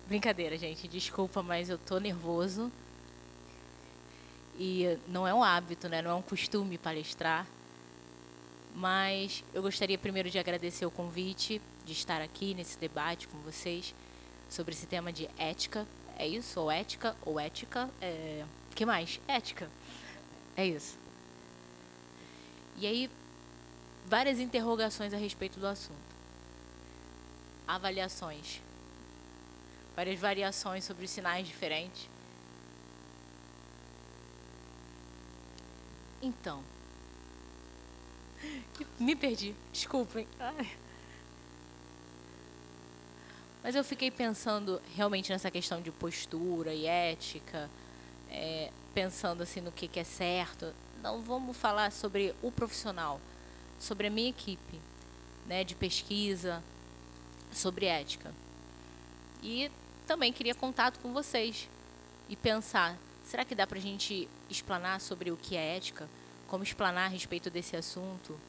Brincadeira, gente. Desculpa, mas eu tô nervoso. E não é um hábito, né? Não é um costume palestrar. Mas eu gostaria primeiro de agradecer o convite, de estar aqui nesse debate com vocês sobre esse tema de ética. É isso? Ou ética? Ou ética? Que mais? Ética. É isso. E aí, várias interrogações a respeito do assunto. Avaliações. Várias variações sobre os sinais diferentes. Então, me perdi, desculpem. Ai. Mas eu fiquei pensando realmente nessa questão de postura e ética, pensando assim no que é certo. Não vamos falar sobre o profissional, sobre a minha equipe, né, de pesquisa, sobre ética. E também queria contato com vocês e pensar, será que dá para a gente explanar sobre o que é ética? Como explanar a respeito desse assunto?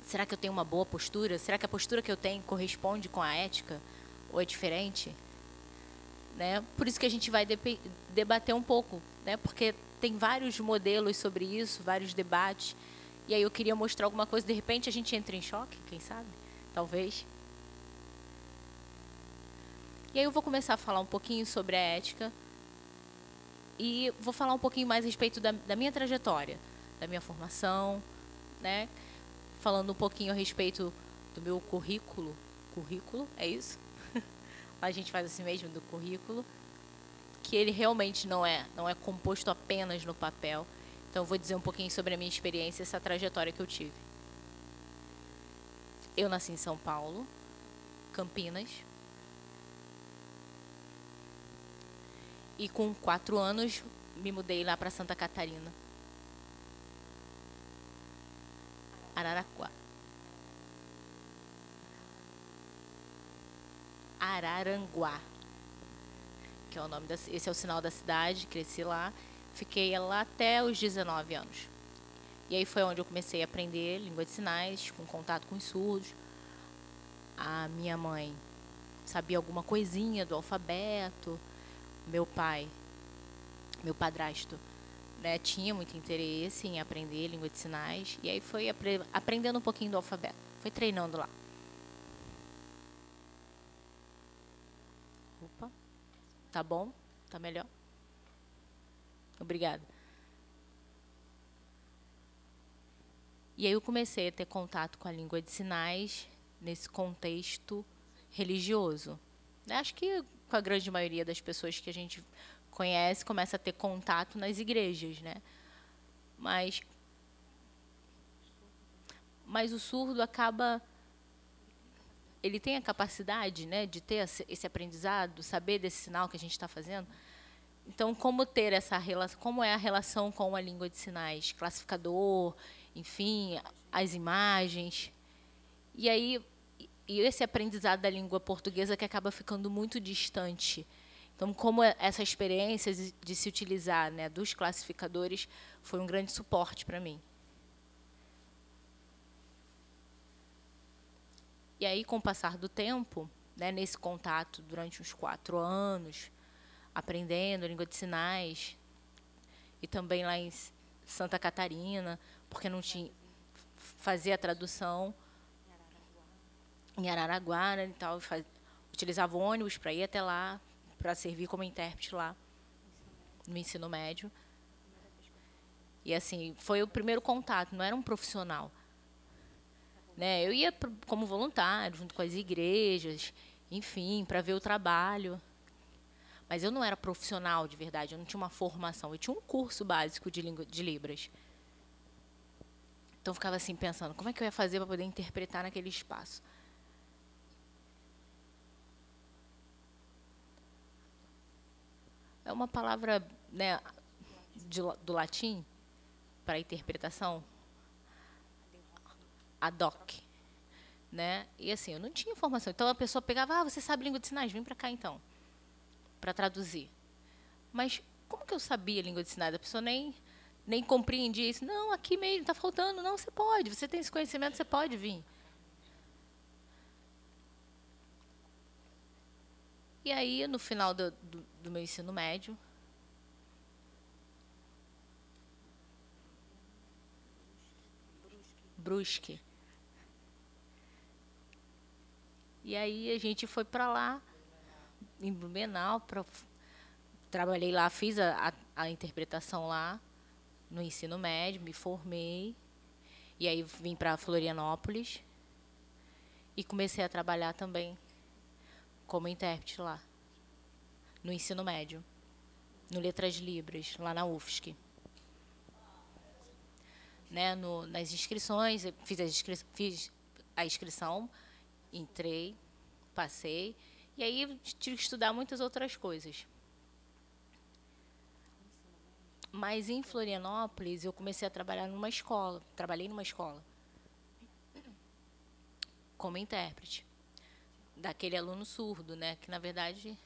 Será que eu tenho uma boa postura? Será que a postura que eu tenho corresponde com a ética? Ou é diferente? Né? Por isso que a gente vai debater um pouco, né? Porque tem vários modelos sobre isso, vários debates. E aí eu queria mostrar alguma coisa, de repente a gente entra em choque, quem sabe? Talvez. E aí eu vou começar a falar um pouquinho sobre a ética e vou falar um pouquinho mais a respeito da minha trajetória, da minha formação, né? Falando um pouquinho a respeito do meu currículo. Currículo, é isso? A gente faz assim mesmo, do currículo. Que ele realmente não é composto apenas no papel. Então, eu vou dizer um pouquinho sobre a minha experiência, essa trajetória que eu tive. Eu nasci em São Paulo, Campinas. E com 4 anos, me mudei lá para Santa Catarina. Araranguá, que é o nome esse é o sinal da cidade. Cresci lá, fiquei lá até os 19 anos. E aí foi onde eu comecei a aprender língua de sinais, com contato com os surdos. A minha mãe sabia alguma coisinha do alfabeto. Meu pai, meu padrasto, né, tinha muito interesse em aprender língua de sinais. E aí foi aprendendo um pouquinho do alfabeto. Foi treinando lá. Opa, tá bom? Tá melhor? Obrigada. E aí eu comecei a ter contato com a língua de sinais nesse contexto religioso. Acho que com a grande maioria das pessoas que a gente conhece, começa a ter contato nas igrejas, né? Mas o surdo acaba... Ele tem a capacidade, né, de ter esse aprendizado, saber desse sinal que a gente está fazendo. Então, como ter essa relação, como é a relação com a língua de sinais? Classificador, enfim, as imagens. E aí, esse aprendizado da língua portuguesa que acaba ficando muito distante. Então, como essa experiência de se utilizar, né, dos classificadores foi um grande suporte para mim. E aí, com o passar do tempo, né, nesse contato durante uns 4 anos, aprendendo língua de sinais, e também lá em Santa Catarina, porque não tinha fazia a tradução em Araranguá, né, e tal, utilizava o ônibus para ir até lá, para servir como intérprete lá no ensino médio. E assim, foi o primeiro contato, não era um profissional, né? Eu ia como voluntário junto com as igrejas, enfim, para ver o trabalho. Mas eu não era profissional de verdade, eu não tinha uma formação, eu tinha um curso básico de língua de Libras. Então, eu ficava assim, pensando, como é que eu ia fazer para poder interpretar naquele espaço? É uma palavra, né, do latim, para interpretação, ad hoc. Né? E assim, eu não tinha informação. Então, a pessoa pegava, você sabe língua de sinais? Vem para cá, então, para traduzir. Mas como que eu sabia língua de sinais? A pessoa nem compreendia isso. Não, aqui mesmo, está faltando. Não, você pode. Você tem esse conhecimento, você pode vir. E aí, no final do meu ensino médio, Brusque. E aí a gente foi para lá, em Blumenau, trabalhei lá, fiz a interpretação lá, no ensino médio, me formei. E aí vim para Florianópolis e comecei a trabalhar também como intérprete lá, no ensino médio, no Letras Libras, lá na UFSC. Né, nas inscrições, eu fiz a inscrição, entrei, passei, e aí tive que estudar muitas outras coisas. Mas em Florianópolis eu comecei a trabalhar trabalhei numa escola, como intérprete, daquele aluno surdo, né, que na verdade,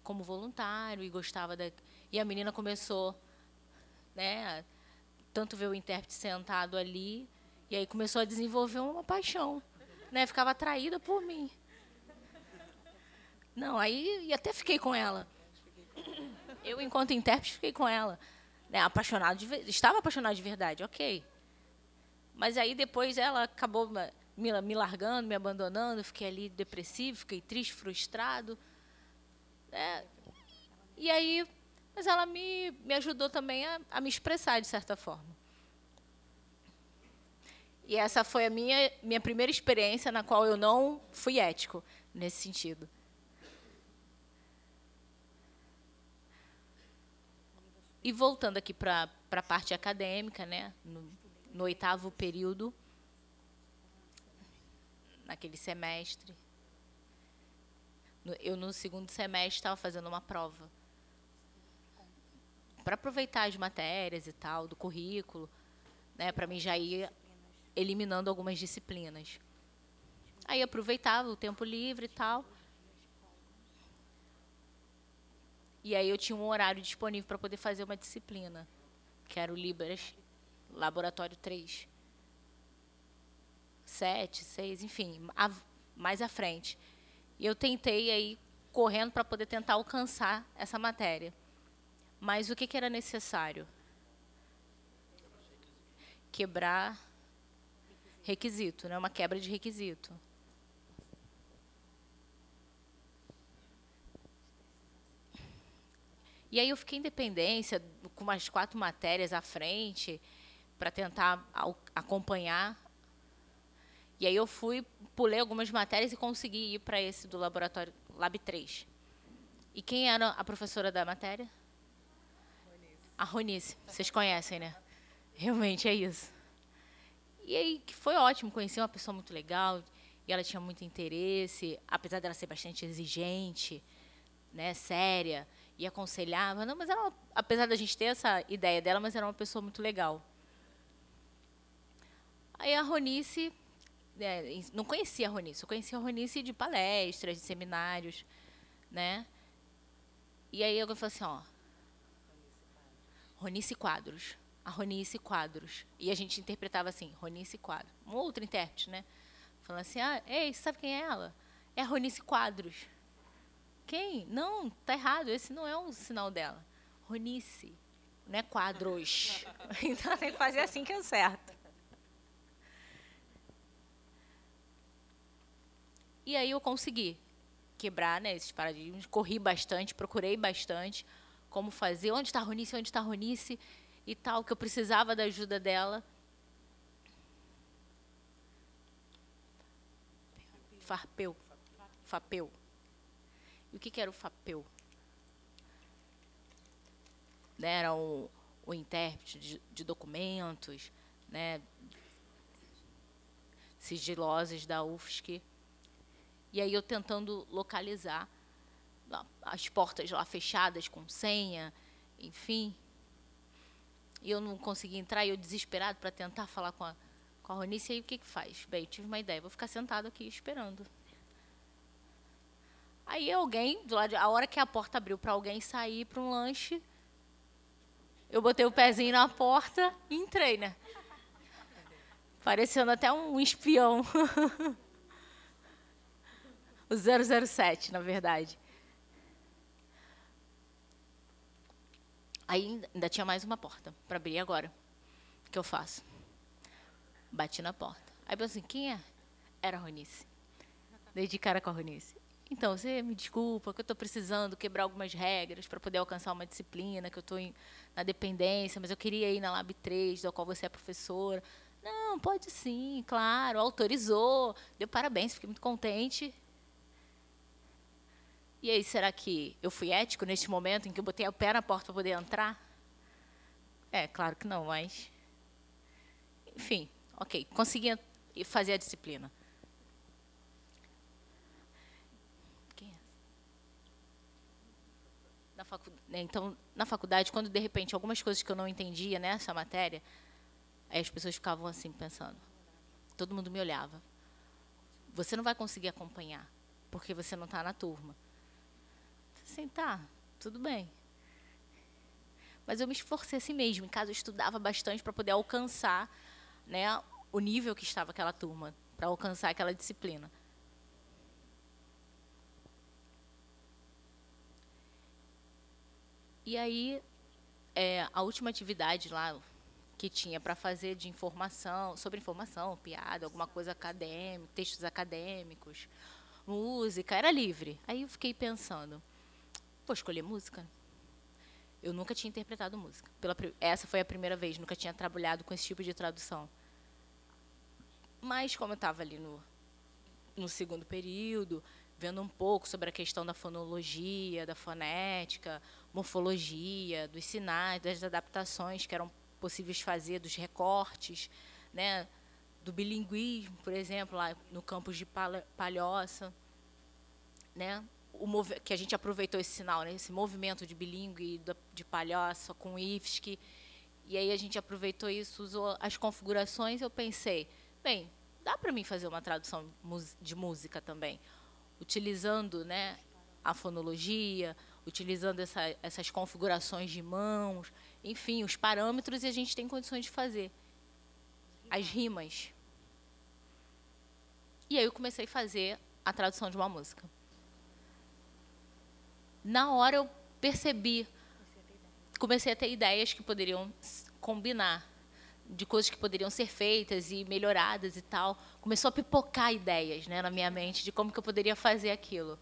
como voluntário, e gostava e a menina começou, né, tanto ver o intérprete sentado ali, e aí começou a desenvolver uma paixão, né? Ficava atraída por mim. Não, aí até fiquei com ela. Eu, enquanto intérprete, fiquei com ela. Né? Estava apaixonada de verdade, ok. Mas aí depois ela acabou me largando, me abandonando, fiquei ali depressivo, fiquei triste, frustrado. Né? E aí, mas ela me ajudou também a me expressar de certa forma. E essa foi a minha primeira experiência na qual eu não fui ético nesse sentido. E voltando aqui para a parte acadêmica, né, no 8º período, naquele semestre, eu no 2º semestre estava fazendo uma prova para aproveitar as matérias e tal, do currículo, né, para mim já ir eliminando algumas disciplinas. Aí aproveitava o tempo livre e tal. E aí eu tinha um horário disponível para poder fazer uma disciplina, que era o Libras, Laboratório 3. 7, 6, enfim, mais à frente. E eu tentei aí, correndo, para poder tentar alcançar essa matéria. Mas o que era necessário? Quebrar requisito, né? Uma quebra de requisito. E aí eu fiquei em dependência, com umas 4 matérias à frente, para tentar acompanhar. E aí eu pulei algumas matérias e consegui ir para esse do laboratório Lab 3. E quem era a professora da matéria? A Ronice. Vocês conhecem, né? Realmente é isso. E aí que foi ótimo, conheci uma pessoa muito legal, e ela tinha muito interesse, apesar dela ser bastante exigente, né, séria, e aconselhava. Não, mas apesar da gente ter essa ideia dela, mas era uma pessoa muito legal. Aí a Ronice, não conhecia a Ronice, eu conhecia a Ronice de palestras, de seminários, né? E aí eu falei assim, ó, Ronice Quadros, a Ronice Quadros. E a gente interpretava assim, Ronice Quadros. Um outro intérprete, né? Falando assim, ei, sabe quem é ela? É a Ronice Quadros. Quem? Não, tá errado, esse não é um sinal dela. Ronice, não é Quadros. Então tem que fazer assim que é certo. E aí eu consegui quebrar, né, esses paradigmas, corri bastante, procurei bastante como fazer, onde está a Ronice e tal, que eu precisava da ajuda dela. FAPEU. E o que era o FAPEU? Né, era o intérprete de documentos, né, sigilosos da UFSC. E aí eu tentando localizar as portas lá fechadas com senha, enfim. E eu não conseguia entrar, e eu desesperado para tentar falar com a Ronice. E aí o que faz? Bem, eu tive uma ideia, vou ficar sentado aqui esperando. Aí alguém, a hora que a porta abriu para alguém sair para um lanche, eu botei o pezinho na porta e entrei, né? Parecendo até um espião. O 007, na verdade. Aí ainda tinha mais uma porta para abrir agora. O que eu faço? Bati na porta. Aí eu pensei, quem é? Era a Ronice. Dei de cara com a Ronice. Então, você me desculpa, que eu estou precisando quebrar algumas regras para poder alcançar uma disciplina, que eu estou na dependência, mas eu queria ir na Lab 3, da qual você é professora. Não, pode sim, claro, autorizou, deu parabéns, fiquei muito contente. E aí, será que eu fui ético neste momento em que eu botei o pé na porta para poder entrar? É, claro que não, mas... Enfim, ok, consegui fazer a disciplina. Então, na faculdade, quando de repente algumas coisas que eu não entendia nessa matéria, aí as pessoas ficavam assim pensando. Todo mundo me olhava. Você não vai conseguir acompanhar, porque você não está na turma. Assim, tá, tudo bem. Mas eu me esforcei assim mesmo. Em casa eu estudava bastante para poder alcançar, né, o nível que estava aquela turma, para alcançar aquela disciplina. E aí, a última atividade lá que tinha para fazer de informação, sobre informação, piada, alguma coisa acadêmica, textos acadêmicos, música, era livre. Aí eu fiquei pensando, vou escolher música? Eu nunca tinha interpretado música. Essa foi a primeira vez, nunca tinha trabalhado com esse tipo de tradução. Mas como eu estava ali no segundo período, vendo um pouco sobre a questão da fonologia, da fonética, morfologia, dos sinais, das adaptações que eram possíveis fazer, dos recortes, né, do bilinguismo, por exemplo, lá no campus de Palhoça, né, que a gente aproveitou esse sinal, né, esse movimento de bilíngue de Palhoça com o IFSC, e aí a gente aproveitou isso, usou as configurações, eu pensei, bem, dá para mim fazer uma tradução de música também, utilizando, né, a fonologia, utilizando essas configurações de mãos, enfim, os parâmetros, e a gente tem condições de fazer as rimas. E aí eu comecei a fazer a tradução de uma música. Na hora eu percebi, comecei a ter ideias que poderiam combinar, de coisas que poderiam ser feitas e melhoradas e tal. Começou a pipocar ideias, né, na minha mente de como que eu poderia fazer aquilo.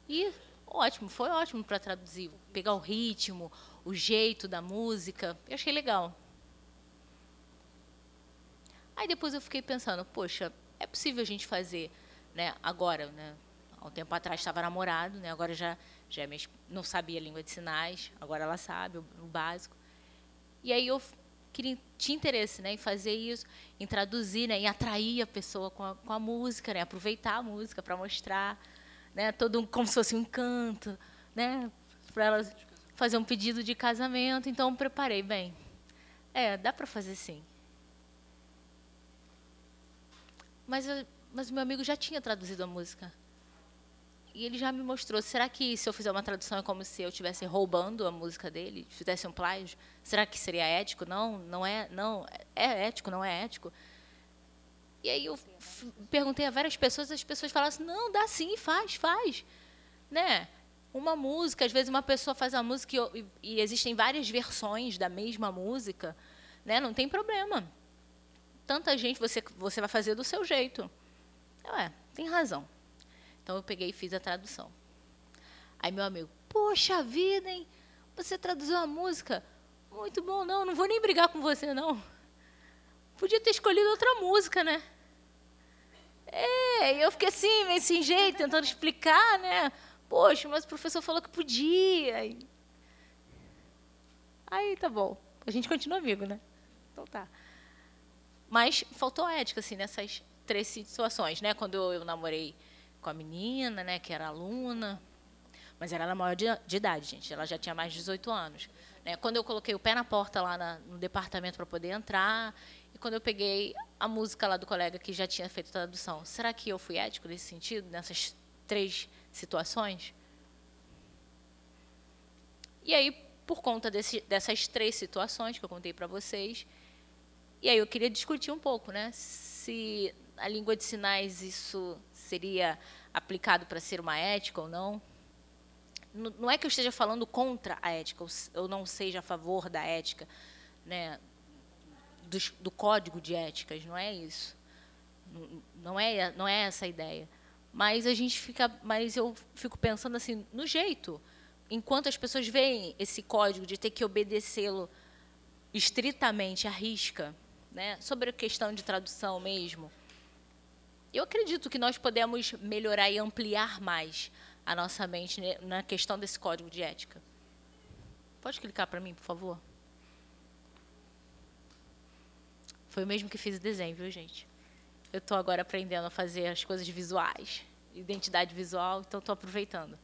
E ótimo, foi ótimo para traduzir, pegar o ritmo, o jeito da música, eu achei legal. Aí depois eu fiquei pensando, poxa, é possível a gente fazer, né, agora, né, há um tempo atrás estava namorado, né, agora já não sabia a língua de sinais, agora ela sabe o básico. E aí eu tinha interesse, né, em fazer isso, em traduzir, né, em atrair a pessoa com a música, né, aproveitar a música para mostrar, né, como se fosse um encanto, né, para ela fazer um pedido de casamento. Então eu preparei bem. Dá para fazer sim. Mas o meu amigo já tinha traduzido a música. E ele já me mostrou, será que se eu fizer uma tradução é como se eu estivesse roubando a música dele, fizesse um plágio? Será que seria ético? Não é ético, não é ético. E aí eu perguntei a várias pessoas, as pessoas falaram assim, não, dá sim, faz. Né? Uma música, às vezes uma pessoa faz a música e existem várias versões da mesma música, né? Não tem problema. Tanta gente, você vai fazer do seu jeito. Tem razão. Então, eu peguei e fiz a tradução. Aí, meu amigo, poxa vida, hein? Você traduziu a música? Muito bom, não vou nem brigar com você, não. Podia ter escolhido outra música, né? Eu fiquei assim, meio sem jeito, tentando explicar, né? Poxa, mas o professor falou que podia. Aí, tá bom. A gente continua amigo, né? Então, tá. Mas faltou ética, assim, nessas 3 situações, né? Quando eu namorei com a menina, né, que era aluna, mas ela era maior de idade, gente, ela já tinha mais de 18 anos. Né? Quando eu coloquei o pé na porta lá no departamento para poder entrar, e quando eu peguei a música lá do colega que já tinha feito a tradução, será que eu fui ético nesse sentido, nessas 3 situações? E aí, por conta dessas 3 situações que eu contei para vocês, e aí eu queria discutir um pouco, né, se a língua de sinais isso seria aplicado para ser uma ética ou não. não é que eu esteja falando contra a ética, eu não seja a favor da ética, né, do código de éticas, não é isso. Não é essa a ideia. Mas eu fico pensando assim, no jeito, enquanto as pessoas veem esse código de ter que obedecê-lo estritamente à risca, né, sobre a questão de tradução mesmo, eu acredito que nós podemos melhorar e ampliar mais a nossa mente na questão desse código de ética. Pode clicar para mim, por favor? Foi o mesmo que fiz o desenho, viu, gente? Eu estou agora aprendendo a fazer as coisas visuais, identidade visual, então estou aproveitando.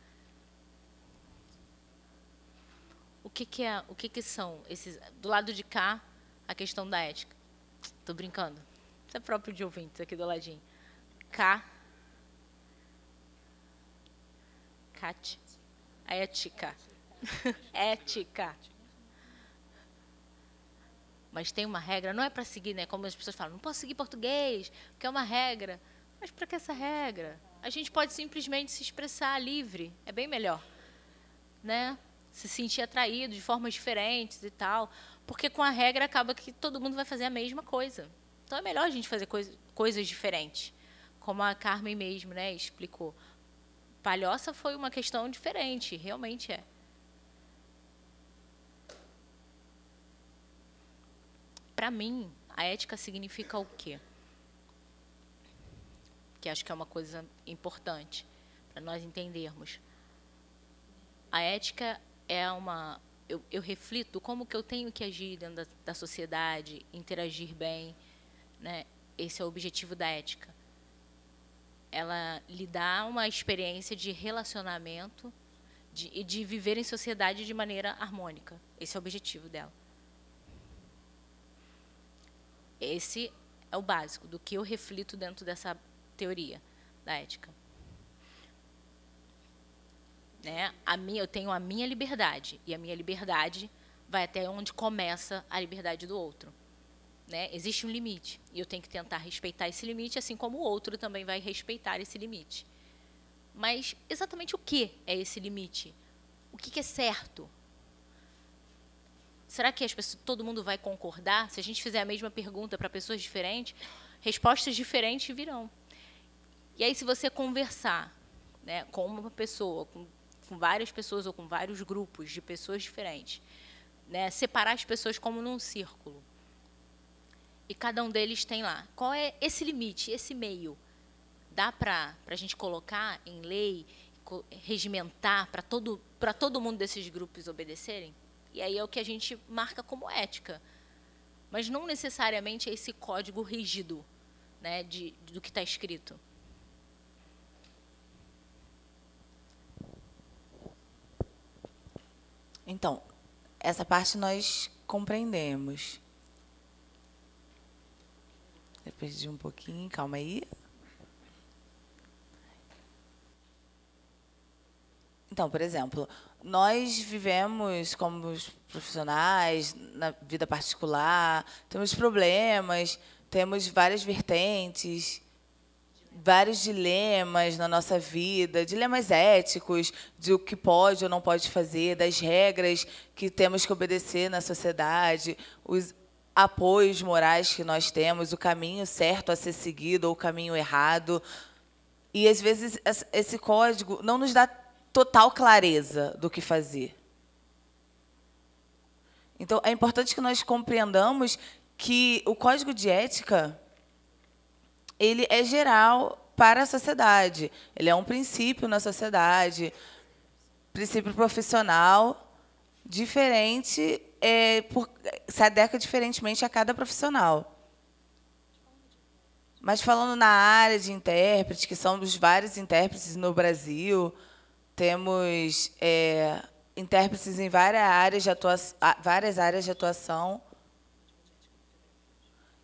O que são esses? Do lado de cá, a questão da ética. Estou brincando. Isso é próprio de ouvintes aqui do ladinho. A ética. Ética. Mas tem uma regra, não é para seguir, né? Como as pessoas falam, não posso seguir português, porque é uma regra. Mas para que essa regra? A gente pode simplesmente se expressar livre, é bem melhor, né? Se sentir atraído de formas diferentes e tal, porque com a regra acaba que todo mundo vai fazer a mesma coisa. Então é melhor a gente fazer coisas diferentes, como a Carmen mesmo, né, explicou. Palhoça foi uma questão diferente, realmente é. Para mim, a ética significa o quê? Que acho que é uma coisa importante para nós entendermos. A ética é uma... Eu reflito como que eu tenho que agir dentro da sociedade, interagir bem, né? Esse é o objetivo da ética. Ela lhe dá uma experiência de relacionamento e de viver em sociedade de maneira harmônica. Esse é o objetivo dela. Esse é o básico do que eu reflito dentro dessa teoria da ética. Né? Eu tenho a minha liberdade, e a minha liberdade vai até onde começa a liberdade do outro. Né? Existe um limite, e eu tenho que tentar respeitar esse limite, assim como o outro também vai respeitar esse limite. Mas exatamente o que é esse limite? O que é certo? Será que todo mundo vai concordar? Se a gente fizer a mesma pergunta para pessoas diferentes, respostas diferentes virão. E aí, se você conversar, né, com uma pessoa, com várias pessoas ou com vários grupos de pessoas diferentes, né, separar as pessoas como num círculo, e cada um deles tem lá, qual é esse limite, esse meio? Dá para a gente colocar em lei, regimentar para todo mundo desses grupos obedecerem? E aí é o que a gente marca como ética. Mas não necessariamente é esse código rígido, né, do que está escrito. Então, essa parte nós compreendemos. Eu perdi um pouquinho, calma aí. Então, por exemplo, nós vivemos como profissionais, na vida particular, temos problemas, temos várias vertentes, vários dilemas na nossa vida, dilemas éticos, de o que pode ou não pode fazer, das regras que temos que obedecer na sociedade, os apoios morais que nós temos, o caminho certo a ser seguido ou o caminho errado. E, às vezes, esse código não nos dá total clareza do que fazer. Então, é importante que nós compreendamos que o código de ética ele é geral para a sociedade. Ele é um princípio na sociedade, princípio profissional, diferente, se adequa diferentemente a cada profissional. Mas falando na área de intérprete, que são dos vários intérpretes no Brasil, temos intérpretes em várias áreas de atuação.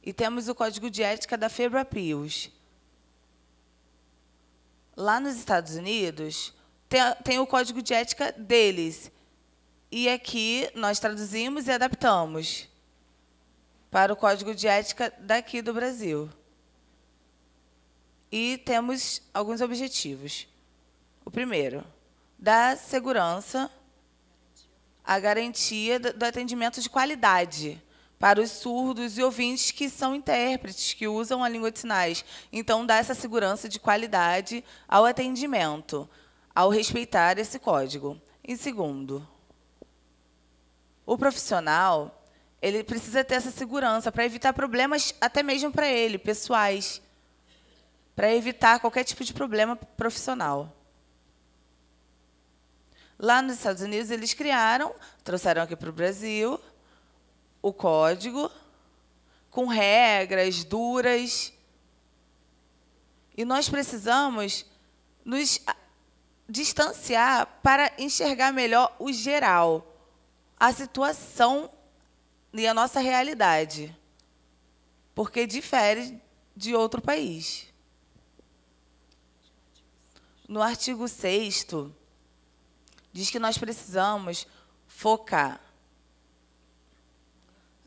E temos o Código de Ética da FEBRAPIOS. Lá nos Estados Unidos, tem o Código de Ética deles. E aqui nós traduzimos e adaptamos para o Código de Ética daqui do Brasil. E temos alguns objetivos. O primeiro, da segurança, a garantia do atendimento de qualidade para os surdos e ouvintes que são intérpretes, que usam a língua de sinais. Então, dá essa segurança de qualidade ao atendimento, ao respeitar esse código. Em segundo, o profissional ele precisa ter essa segurança para evitar problemas, até mesmo para ele, pessoais, para evitar qualquer tipo de problema profissional. Lá nos Estados Unidos, eles trouxeram aqui para o Brasil, o código, com regras duras. E nós precisamos nos distanciar para enxergar melhor o geral, a situação e a nossa realidade, porque difere de outro país. No artigo 6º, diz que nós precisamos focar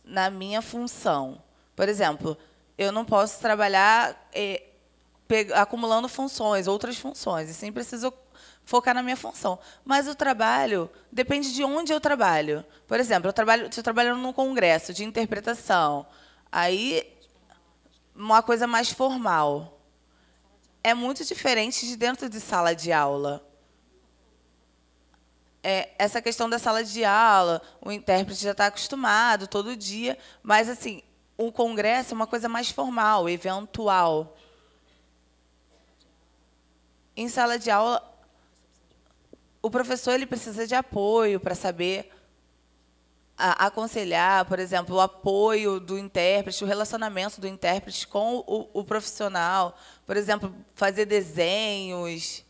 na minha função. Por exemplo, eu não posso trabalhar acumulando funções, outras funções, e sim preciso focar na minha função. Mas o trabalho depende de onde eu trabalho. Por exemplo, estou trabalhando num congresso de interpretação, aí uma coisa mais formal. É muito diferente de dentro de sala de aula. Essa questão da sala de aula, o intérprete já está acostumado todo dia, mas assim, o congresso é uma coisa mais formal, eventual. Em sala de aula, o professor ele precisa de apoio para saber aconselhar, por exemplo, o apoio do intérprete, o relacionamento do intérprete com o profissional, por exemplo, fazer desenhos.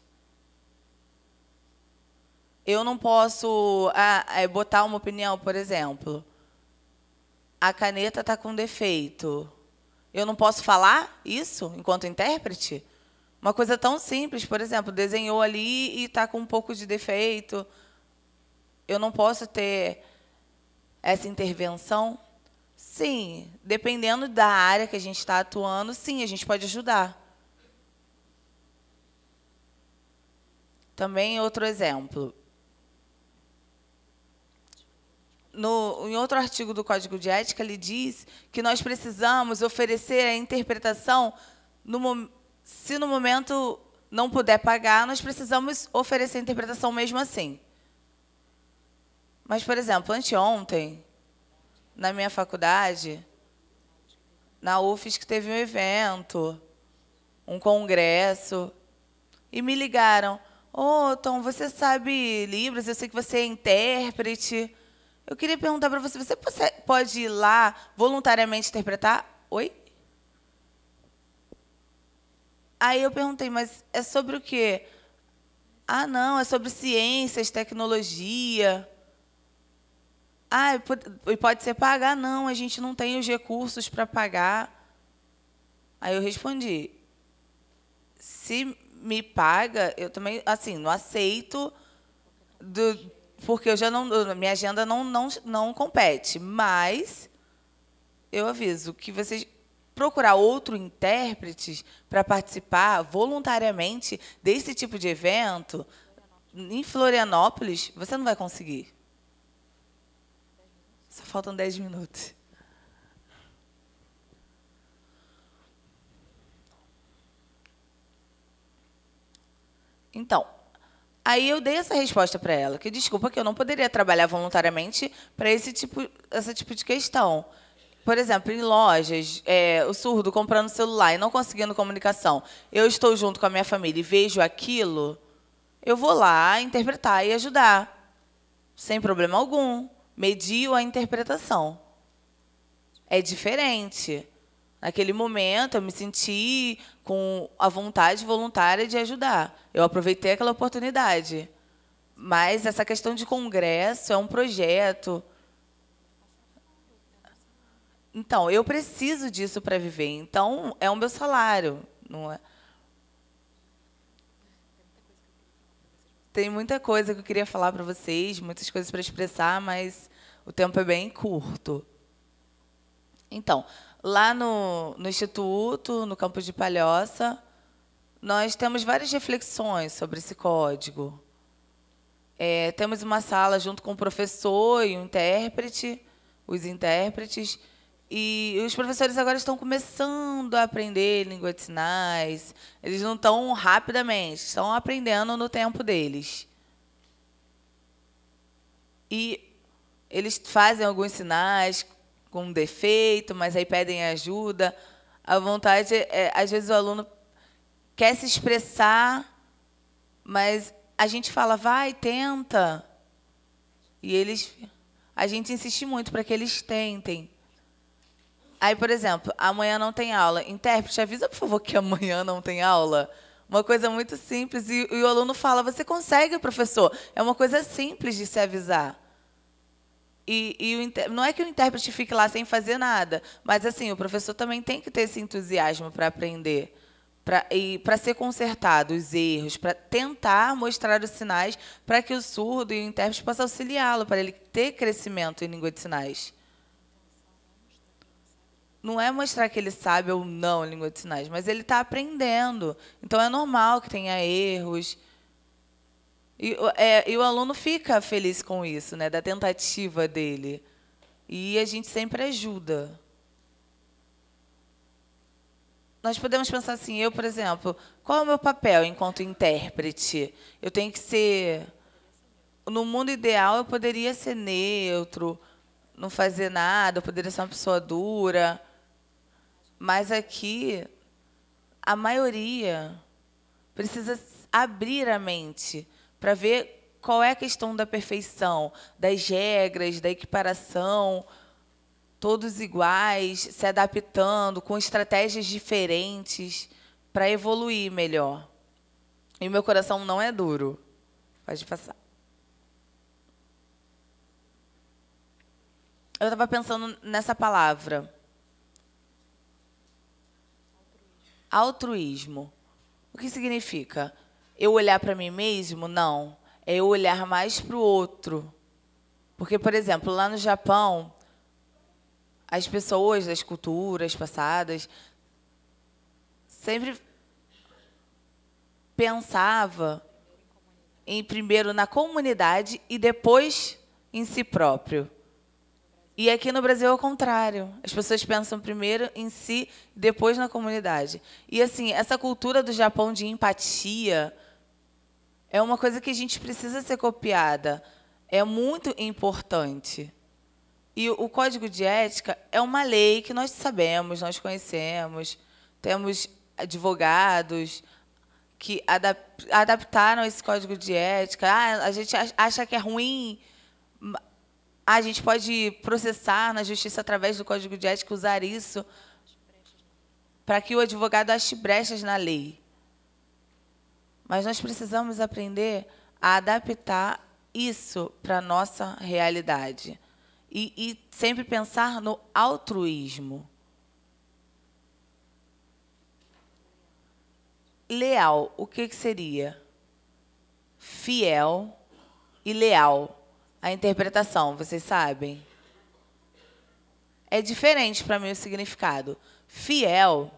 Eu não posso botar uma opinião, por exemplo. A caneta está com defeito. Eu não posso falar isso enquanto intérprete? Uma coisa tão simples, por exemplo, desenhou ali e está com um pouco de defeito. Eu não posso ter essa intervenção? Sim, dependendo da área que a gente está atuando, sim, a gente pode ajudar. Também outro exemplo. Em outro artigo do Código de Ética, ele diz que nós precisamos oferecer a interpretação, se no momento não puder pagar, nós precisamos oferecer a interpretação mesmo assim. Mas, por exemplo, anteontem, na minha faculdade, na UFSC, teve um evento, um congresso, e me ligaram. Ô, Tom, você sabe Libras? Eu sei que você é intérprete. Eu queria perguntar para você, você pode ir lá voluntariamente interpretar? Oi? Aí eu perguntei, mas é sobre o quê? Ah, não, é sobre ciências, tecnologia. Ah, e pode ser pagar? Não, a gente não tem os recursos para pagar. Aí eu respondi, se me paga, eu também, assim, não aceito, porque eu já minha agenda não compete, mas eu aviso que vocês procurar outro intérprete para participar voluntariamente desse tipo de evento, em Florianópolis, você não vai conseguir. Só faltam 10 minutos. Então, aí eu dei essa resposta para ela, que desculpa que eu não poderia trabalhar voluntariamente para esse tipo de questão. Por exemplo, em lojas, o surdo comprando celular e não conseguindo comunicação, eu estou junto com a minha família e vejo aquilo, eu vou lá interpretar e ajudar, sem problema algum. Medio a interpretação. É diferente. Naquele momento, eu me senti com a vontade voluntária de ajudar. Eu aproveitei aquela oportunidade. Mas essa questão de congresso é um projeto. Então, eu preciso disso para viver. Então, é o meu salário. Não é? Tem muita coisa que eu queria falar para vocês, muitas coisas para expressar, mas o tempo é bem curto. Então, lá no Instituto, no campus de Palhoça, nós temos várias reflexões sobre esse código. Temos uma sala junto com o professor e o intérprete, os intérpretes, e os professores agora estão começando a aprender língua de sinais. Eles não estão rapidamente, estão aprendendo no tempo deles. E eles fazem alguns sinais com defeito, mas aí pedem ajuda. A vontade às vezes o aluno quer se expressar, mas a gente fala, vai, tenta. E a gente insiste muito para que eles tentem. Aí, por exemplo, amanhã não tem aula. Intérprete, avisa, por favor, que amanhã não tem aula. Uma coisa muito simples. E o aluno fala, você consegue, professor? É uma coisa simples de se avisar. Não é que o intérprete fique lá sem fazer nada, mas assim, o professor também tem que ter esse entusiasmo para aprender, para ser consertado os erros, para tentar mostrar os sinais para que o surdo e o intérprete possam auxiliá-lo, para ele ter crescimento em língua de sinais. Não é mostrar que ele sabe ou não língua de sinais, mas ele está aprendendo. Então, é normal que tenha erros. E o aluno fica feliz com isso, né, da tentativa dele. E a gente sempre ajuda. Nós podemos pensar assim, eu, por exemplo, qual é o meu papel enquanto intérprete? Eu tenho que ser... No mundo ideal, eu poderia ser neutro, não fazer nada, eu poderia ser uma pessoa dura. Mas aqui, a maioria precisa abrir a mente para ver qual é a questão da perfeição, das regras, da equiparação, todos iguais, se adaptando, com estratégias diferentes, para evoluir melhor. E o meu coração não é duro. Pode passar. Eu estava pensando nessa palavra. Altruísmo. O que significa? Eu olhar para mim mesmo? Não. É eu olhar mais para o outro. Porque, por exemplo, lá no Japão, as pessoas das culturas passadas sempre pensavam primeiro na comunidade e depois em si próprio. E aqui no Brasil é o contrário. As pessoas pensam primeiro em si, depois na comunidade. E assim, essa cultura do Japão de empatia é uma coisa que a gente precisa ser copiada. É muito importante. E o Código de Ética é uma lei que nós sabemos, nós conhecemos. Temos advogados que adaptaram esse Código de Ética. A gente acha que é ruim... A gente pode processar na justiça através do Código de Ética, usar isso para que o advogado ache brechas na lei. Mas nós precisamos aprender a adaptar isso para a nossa realidade. E sempre pensar no altruísmo. Leal, o que seria? Fiel e leal. A interpretação, vocês sabem? É diferente para mim o significado. Fiel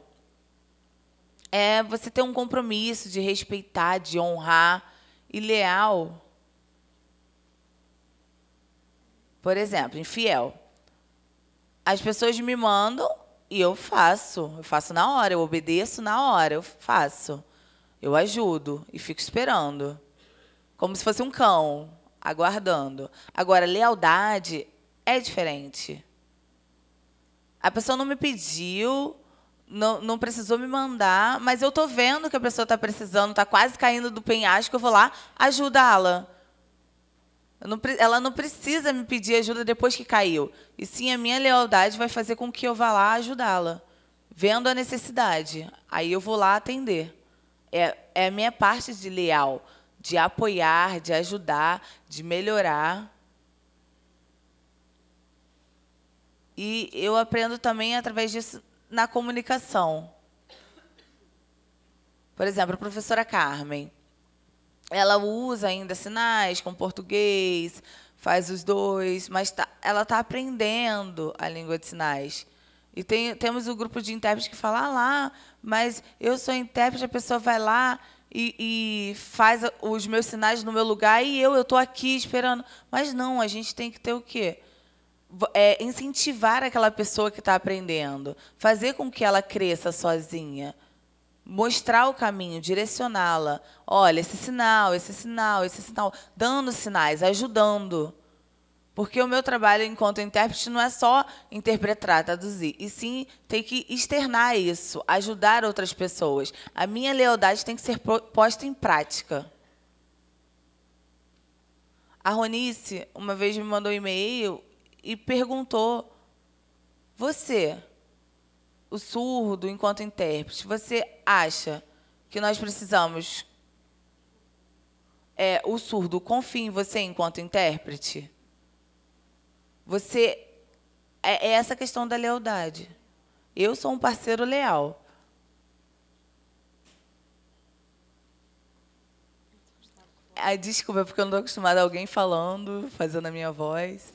é você ter um compromisso de respeitar, de honrar. E leal, por exemplo, infiel. As pessoas me mandam e eu faço. Eu faço na hora, eu obedeço na hora, eu faço. Eu ajudo e fico esperando. Como se fosse um cão, aguardando. Agora, lealdade é diferente. A pessoa não me pediu, não precisou me mandar, mas eu estou vendo que a pessoa está precisando, está quase caindo do penhasco, eu vou lá ajudá-la. Ela não precisa me pedir ajuda depois que caiu. E sim, a minha lealdade vai fazer com que eu vá lá ajudá-la, vendo a necessidade. Aí eu vou lá atender. É a minha parte de leal, de apoiar, de ajudar, de melhorar. E eu aprendo também, através disso, na comunicação. Por exemplo, a professora Carmen. Ela usa ainda sinais com português, faz os dois, mas ela está aprendendo a língua de sinais. E temos o grupo de intérpretes que fala, lá, mas eu sou intérprete, a pessoa vai lá e faz os meus sinais no meu lugar e eu estou aqui esperando. Mas não, a gente tem que ter o quê? Incentivar aquela pessoa que está aprendendo, fazer com que ela cresça sozinha, mostrar o caminho, direcioná-la. Olha, esse sinal, esse sinal, esse sinal, dando sinais, ajudando. Porque o meu trabalho enquanto intérprete não é só interpretar, traduzir, e sim tem que externar isso, ajudar outras pessoas. A minha lealdade tem que ser posta em prática. A Ronice, uma vez, me mandou um e-mail e perguntou: você, o surdo, enquanto intérprete, você acha que nós precisamos... o surdo confia em você enquanto intérprete? Você... É essa questão da lealdade. Eu sou um parceiro leal. Desculpa, porque eu não estou acostumada a alguém falando, fazendo a minha voz.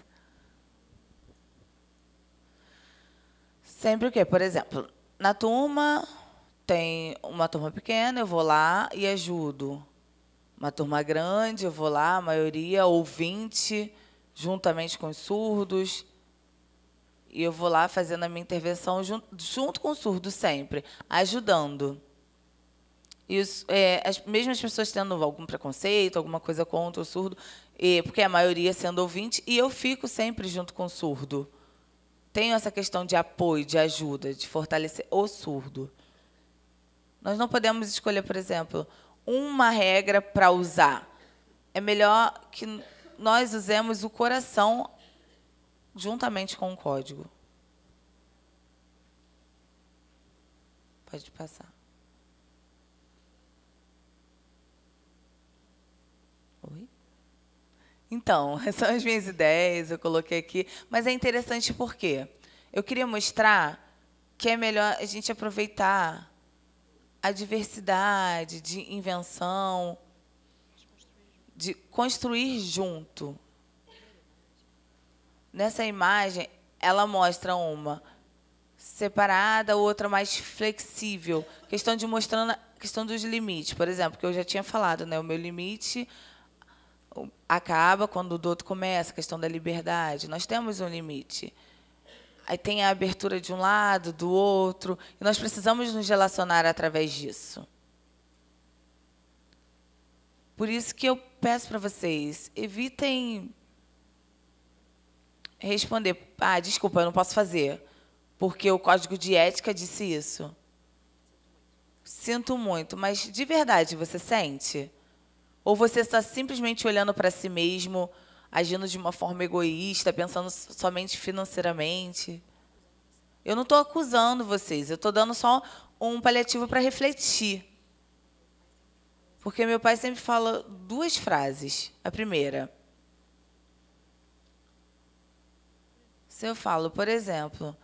Sempre o quê? Por exemplo, na turma, tem uma turma pequena, eu vou lá e ajudo. Uma turma grande, eu vou lá, a maioria, ouvinte, juntamente com os surdos. E eu vou lá fazendo a minha intervenção junto com o surdo sempre, ajudando. E mesmo as pessoas tendo algum preconceito, alguma coisa contra o surdo, porque a maioria sendo ouvinte, e eu fico sempre junto com o surdo. Tenho essa questão de apoio, de ajuda, de fortalecer o surdo. Nós não podemos escolher, por exemplo, uma regra para usar. É melhor que nós usemos o coração juntamente com o código. Pode passar. Oi? Então, são as minhas ideias, eu coloquei aqui. Mas é interessante porque eu queria mostrar que é melhor a gente aproveitar a diversidade de invenção, de construir junto. Nessa imagem, ela mostra uma separada, outra mais flexível. Questão de mostrando a questão dos limites, por exemplo, que eu já tinha falado, né? O meu limite acaba quando o do outro começa, a questão da liberdade. Nós temos um limite. Aí tem a abertura de um lado, do outro, e nós precisamos nos relacionar através disso. Por isso que eu peço para vocês, evitem responder: desculpa, eu não posso fazer, porque o código de ética disse isso. Sinto muito, mas de verdade você sente? Ou você está simplesmente olhando para si mesmo, agindo de uma forma egoísta, pensando somente financeiramente? Eu não estou acusando vocês, eu estou dando só um paliativo para refletir. Porque meu pai sempre fala duas frases. A primeira: se eu falo, por exemplo,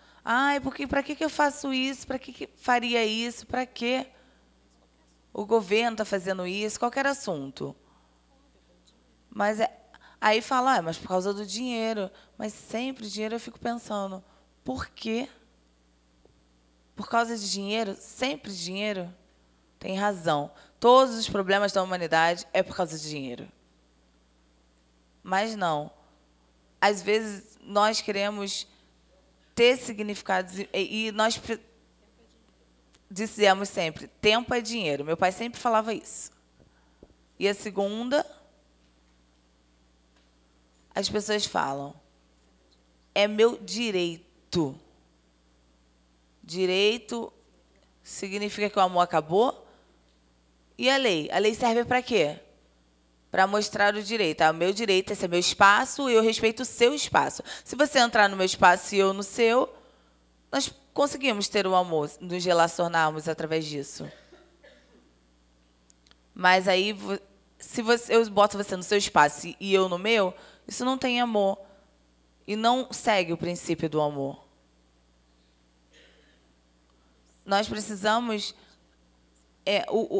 para que eu faço isso? Para que faria isso? Para quê? O governo está fazendo isso, qualquer assunto. Mas aí fala, mas por causa do dinheiro. Mas sempre dinheiro, eu fico pensando, por quê? Por causa de dinheiro? Sempre dinheiro? Tem razão. Todos os problemas da humanidade é por causa de dinheiro. Mas não. Às vezes, nós queremos ter significados e nós dizemos sempre, tempo é dinheiro. Meu pai sempre falava isso. E a segunda, as pessoas falam, é meu direito. Direito significa que o amor acabou? E a lei? A lei serve para quê? Para mostrar o direito. O meu direito, esse é meu espaço, eu respeito o seu espaço. Se você entrar no meu espaço e eu no seu, nós conseguimos ter o amor, nos relacionarmos através disso. Mas aí, se eu boto você no seu espaço e eu no meu, isso não tem amor. E não segue o princípio do amor. Nós precisamos...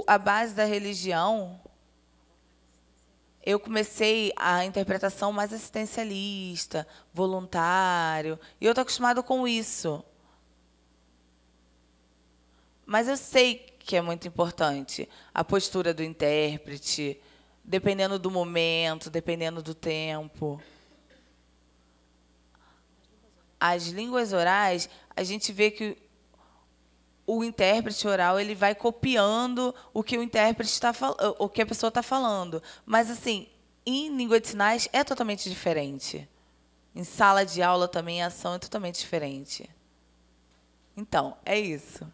a base da religião... Eu comecei a interpretação mais assistencialista, voluntário, e eu estou acostumado com isso. Mas eu sei que é muito importante a postura do intérprete, dependendo do momento, dependendo do tempo. As línguas orais, a gente vê que o intérprete oral ele vai copiando o que o intérprete o que a pessoa está falando. Mas, assim, em língua de sinais é totalmente diferente. Em sala de aula também a ação é totalmente diferente. Então, é isso.